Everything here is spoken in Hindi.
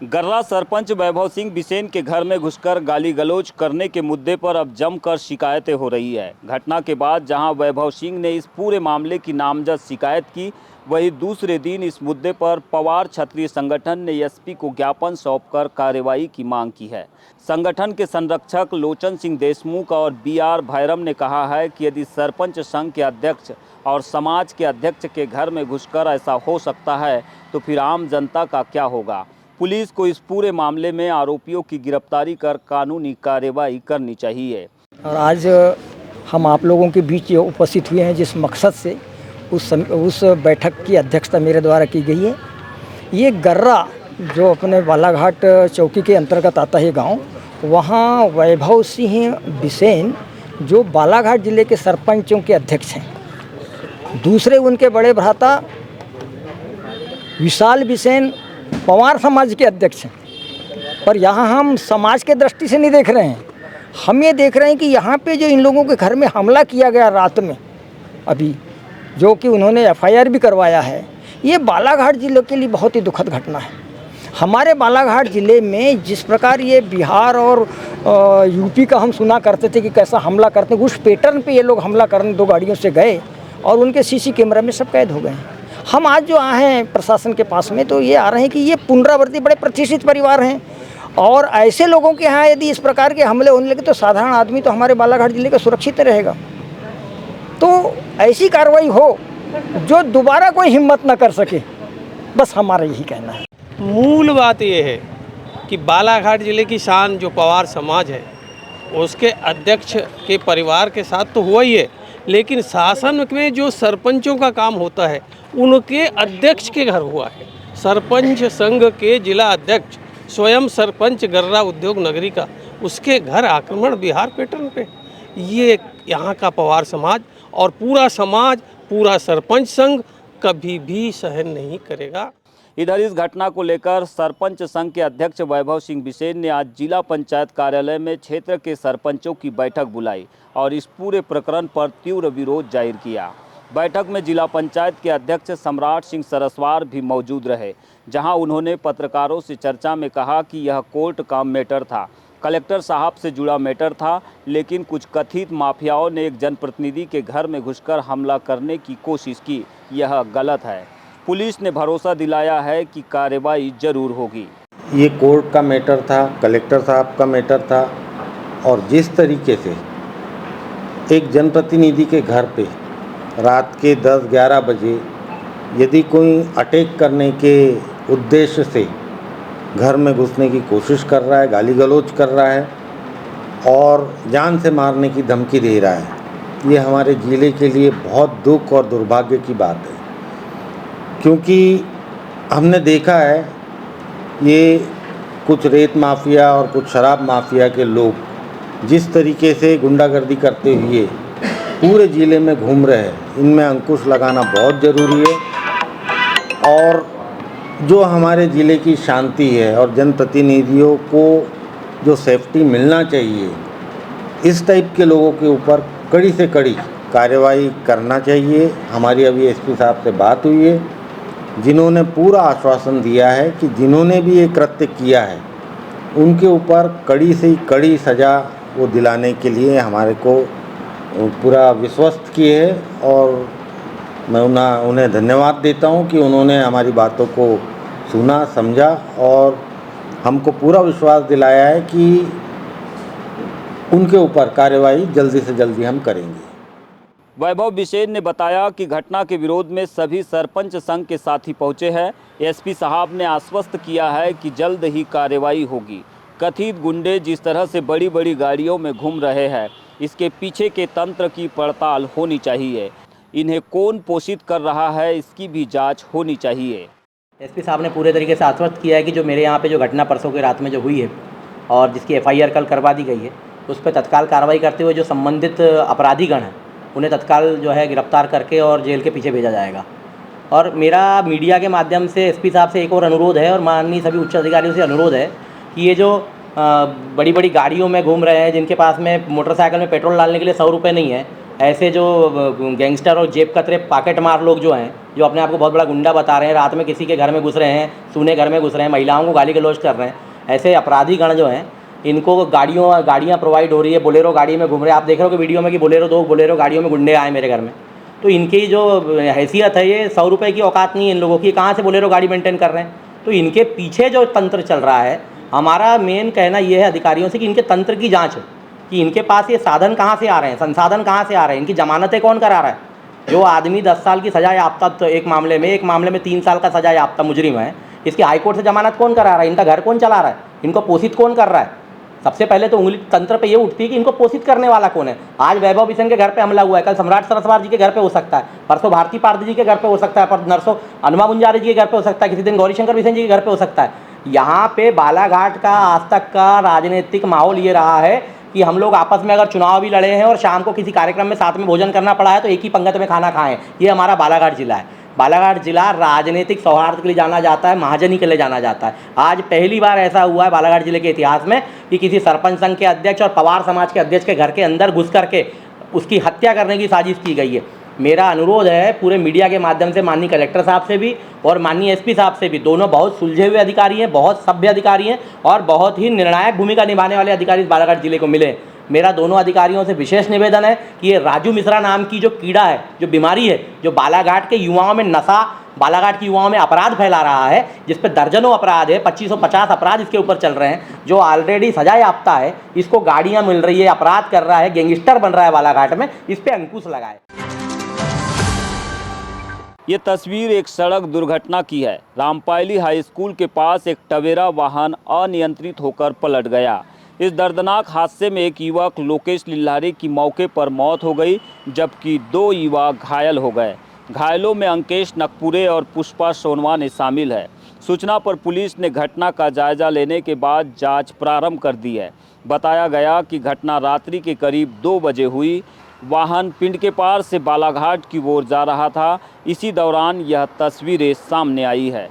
गर्रा सरपंच वैभव सिंह बिसेन के घर में घुसकर गाली गलौज करने के मुद्दे पर अब जमकर शिकायतें हो रही है। घटना के बाद जहां वैभव सिंह ने इस पूरे मामले की नामजद शिकायत की, वहीं दूसरे दिन इस मुद्दे पर पवार क्षत्रिय संगठन ने एसपी को ज्ञापन सौंपकर कार्रवाई की मांग की है। संगठन के संरक्षक लोचन सिंह देशमुख और बीआर भैरम ने कहा है कि यदि सरपंच संघ के अध्यक्ष और समाज के अध्यक्ष के घर में घुसकर ऐसा हो सकता है तो फिर आम जनता का क्या होगा। पुलिस को इस पूरे मामले में आरोपियों की गिरफ्तारी कर कानूनी कार्रवाई करनी चाहिए। और आज हम आप लोगों के बीच उपस्थित हुए हैं जिस मकसद से उस बैठक की अध्यक्षता मेरे द्वारा की गई है। ये गर्रा जो अपने बालाघाट चौकी के अंतर्गत आता है गांव, वहाँ वैभव सिंह बिसेन जो बालाघाट ज़िले के सरपंचों के अध्यक्ष हैं। दूसरे उनके बड़े भ्राता विशाल बिसेन पवार समाज के अध्यक्ष हैं। पर यहाँ हम समाज के दृष्टि से नहीं देख रहे हैं, हम ये देख रहे हैं कि यहाँ पे जो इन लोगों के घर में हमला किया गया रात में, अभी जो कि उन्होंने एफआईआर भी करवाया है, ये बालाघाट ज़िले के लिए बहुत ही दुखद घटना है। हमारे बालाघाट ज़िले में जिस प्रकार ये बिहार और यूपी का हम सुना करते थे कि कैसा हमला करते, उस पैटर्न पे ये लोग हमला करने 2 गाड़ियों से गए और उनके सीसी कैमरा में सब कैद हो गए हैं। हम आज जो आए हैं प्रशासन के पास में तो ये आ रहे हैं कि ये पुनरावृत्ति बड़े प्रतिष्ठित परिवार हैं और ऐसे लोगों के यहाँ यदि इस प्रकार के हमले होने लगे तो साधारण आदमी तो हमारे बालाघाट ज़िले का सुरक्षित रहेगा। तो ऐसी कार्रवाई हो जो दोबारा कोई हिम्मत न कर सके, बस हमारा यही कहना है। मूल बात यह है कि बालाघाट ज़िले की शान जो पवार समाज है उसके अध्यक्ष के परिवार के साथ तो हुआ ही है, लेकिन शासन में जो सरपंचों का काम होता है उनके अध्यक्ष के घर हुआ है। सरपंच संघ के जिला अध्यक्ष स्वयं सरपंच गर्रा उद्योग नगरी का, उसके घर आक्रमण बिहार पैटर्न पे, ये यहाँ का पवार समाज और पूरा समाज, पूरा सरपंच संघ कभी भी सहन नहीं करेगा। इधर इस घटना को लेकर सरपंच संघ के अध्यक्ष वैभव सिंह बिसेन ने आज जिला पंचायत कार्यालय में क्षेत्र के सरपंचों की बैठक बुलाई और इस पूरे प्रकरण पर तीव्र विरोध जाहिर किया। बैठक में जिला पंचायत के अध्यक्ष सम्राट सिंह सरस्वार भी मौजूद रहे, जहां उन्होंने पत्रकारों से चर्चा में कहा कि यह कोर्ट का मैटर था, कलेक्टर साहब से जुड़ा मैटर था, लेकिन कुछ कथित माफियाओं ने एक जनप्रतिनिधि के घर में घुसकर हमला करने की कोशिश की। यह गलत है। पुलिस ने भरोसा दिलाया है कि कार्रवाई जरूर होगी। ये कोर्ट का मैटर था, कलेक्टर साहब का मैटर था और जिस तरीके से एक जनप्रतिनिधि के घर पे रात के 10-11 बजे यदि कोई अटैक करने के उद्देश्य से घर में घुसने की कोशिश कर रहा है, गाली गलौज कर रहा है और जान से मारने की धमकी दे रहा है, ये हमारे ज़िले के लिए बहुत दुख और दुर्भाग्य की बात है। क्योंकि हमने देखा है ये कुछ रेत माफिया और कुछ शराब माफिया के लोग जिस तरीके से गुंडागर्दी करते हुए पूरे ज़िले में घूम रहे हैं, इनमें अंकुश लगाना बहुत ज़रूरी है। और जो हमारे ज़िले की शांति है और जनप्रतिनिधियों को जो सेफ्टी मिलना चाहिए, इस टाइप के लोगों के ऊपर कड़ी से कड़ी कार्रवाई करना चाहिए। हमारी अभी एसपी साहब से बात हुई है, जिन्होंने पूरा आश्वासन दिया है कि जिन्होंने भी ये कृत्य किया है उनके ऊपर कड़ी से कड़ी सज़ा वो दिलाने के लिए हमारे को पूरा विश्वस्त किए है। और मैं उन्हें धन्यवाद देता हूं कि उन्होंने हमारी बातों को सुना, समझा और हमको पूरा विश्वास दिलाया है कि उनके ऊपर कार्रवाई जल्दी से जल्दी हम करेंगे। वैभव बिसेन ने बताया कि घटना के विरोध में सभी सरपंच संघ के साथी पहुंचे हैं। एसपी साहब ने आश्वस्त किया है कि जल्द ही कार्रवाई होगी। कथित गुंडे जिस तरह से बड़ी बड़ी गाड़ियों में घूम रहे हैं, इसके पीछे के तंत्र की पड़ताल होनी चाहिए। इन्हें कौन पोषित कर रहा है, इसकी भी जांच होनी चाहिए। एसपी साहब ने पूरे तरीके से आश्वस्त किया है कि जो मेरे यहाँ पे जो घटना परसों की रात में जो हुई है और जिसकी एफआईआर कल करवा दी गई है, उस पर तत्काल कार्रवाई करते हुए जो संबंधित अपराधीगण हैं उन्हें तत्काल जो है गिरफ्तार करके और जेल के पीछे भेजा जाएगा। और मेरा मीडिया के माध्यम से एसपी साहब से एक और अनुरोध है और माननीय सभी उच्च अधिकारियों से अनुरोध है कि ये जो बड़ी बड़ी गाड़ियों में घूम रहे हैं, जिनके पास में मोटरसाइकिल में पेट्रोल डालने के लिए 100 रुपये नहीं है, ऐसे जो गैंगस्टर और जेब कतरे पॉकेट मार लोग जो हैं, जो अपने आप को बहुत बड़ा गुंडा बता रहे हैं, रात में किसी के घर में घुस रहे हैं, सूने घर में घुस रहे हैं, महिलाओं को गाली गलौज कर रहे हैं, ऐसे अपराधी गण जो हैं, इनको गाड़ियाँ प्रोवाइड हो रही है, बोलेरो गाड़ी में घूम रहे हैं। आप देख रहे हो कि वीडियो में कि बोलेरो गाड़ियों में गुंडे आए मेरे घर में। तो इनकी जो हैसियत है, ये 100 रुपये की औकात नहीं है इन लोगों की, कहाँ से बोलेरो गाड़ी मेंटेन कर रहे हैं। तो इनके पीछे जो तंत्र चल रहा है, हमारा मेन कहना ये है अधिकारियों से कि इनके तंत्र की जांच है कि इनके पास ये साधन कहाँ से आ रहे हैं, संसाधन कहाँ से आ रहे हैं, इनकी जमानतें कौन करा रहा है। जो आदमी 10 साल की सजा याफ्ता, तो एक मामले में 3 साल का सजा याफ्ता मुजरिम है, इसकी हाईकोर्ट से जमानत कौन करा रहा है, इनका घर कौन चला रहा है, इनको पोषित कौन कर रहा है। सबसे पहले तो उंगली तंत्र पे ये उठती है कि इनको पोषित करने वाला कौन है। आज वैभव बिशन के घर पे हमला हुआ है, कल सम्राट सरस्वार जी के घर पे हो सकता है, परसों भारती पारदी जी के घर पे हो सकता है, पर नरसों अनुमा मुंजारी जी के घर पे हो सकता है, किसी दिन गौरीशंकर बिशन जी के घर पे हो सकता है। यहाँ पे बालाघाट का आज तक का राजनीतिक माहौल ये रहा है कि हम लोग आपस में अगर चुनाव भी लड़े हैं और शाम को किसी कार्यक्रम में साथ में भोजन करना पड़ा है तो एक ही पंगत में खाना खाएं। ये हमारा बालाघाट जिला है। बालाघाट जिला राजनीतिक सौहार्द के लिए जाना जाता है, महाजनी के लिए जाना जाता है। आज पहली बार ऐसा हुआ है बालाघाट जिले के इतिहास में कि किसी सरपंच संघ के अध्यक्ष और पवार समाज के अध्यक्ष के घर के अंदर घुस करके उसकी हत्या करने की साजिश की गई है। मेरा अनुरोध है पूरे मीडिया के माध्यम से माननीय कलेक्टर साहब से भी और माननीय एसपी साहब से भी, दोनों बहुत सुलझे हुए अधिकारी हैं, बहुत सभ्य अधिकारी हैं और बहुत ही निर्णायक भूमिका निभाने वाले अधिकारी बालाघाट जिले को मिले। मेरा दोनों अधिकारियों से विशेष निवेदन है कि ये राजू मिश्रा नाम की जो कीड़ा है, जो बीमारी है, जो बालाघाट के युवाओं में नशा, बालाघाट के युवाओं में अपराध फैला रहा है, जिस पर दर्जनों अपराध है, 2550 अपराध इसके ऊपर चल रहे हैं, जो ऑलरेडी सजा याफ्ता है, इसको गाड़ियाँ मिल रही है, अपराध कर रहा है, गैंगस्टर बन रहा है बालाघाट में, इस पर अंकुश लगाए। ये तस्वीर एक सड़क दुर्घटना की है। रामपायली हाई स्कूल के पास एक टवेरा वाहन अनियंत्रित होकर पलट गया। इस दर्दनाक हादसे में एक युवक लोकेश लिल्हारी की मौके पर मौत हो गई, जबकि 2 युवा घायल हो गए। घायलों में अंकेश नकपुरे और पुष्पा सोनवाने शामिल है। सूचना पर पुलिस ने घटना का जायजा लेने के बाद जांच प्रारंभ कर दी है। बताया गया कि घटना रात्रि के करीब 2 बजे हुई। वाहन पिंड के पार से बालाघाट की ओर जा रहा था। इसी दौरान यह तस्वीरें सामने आई है।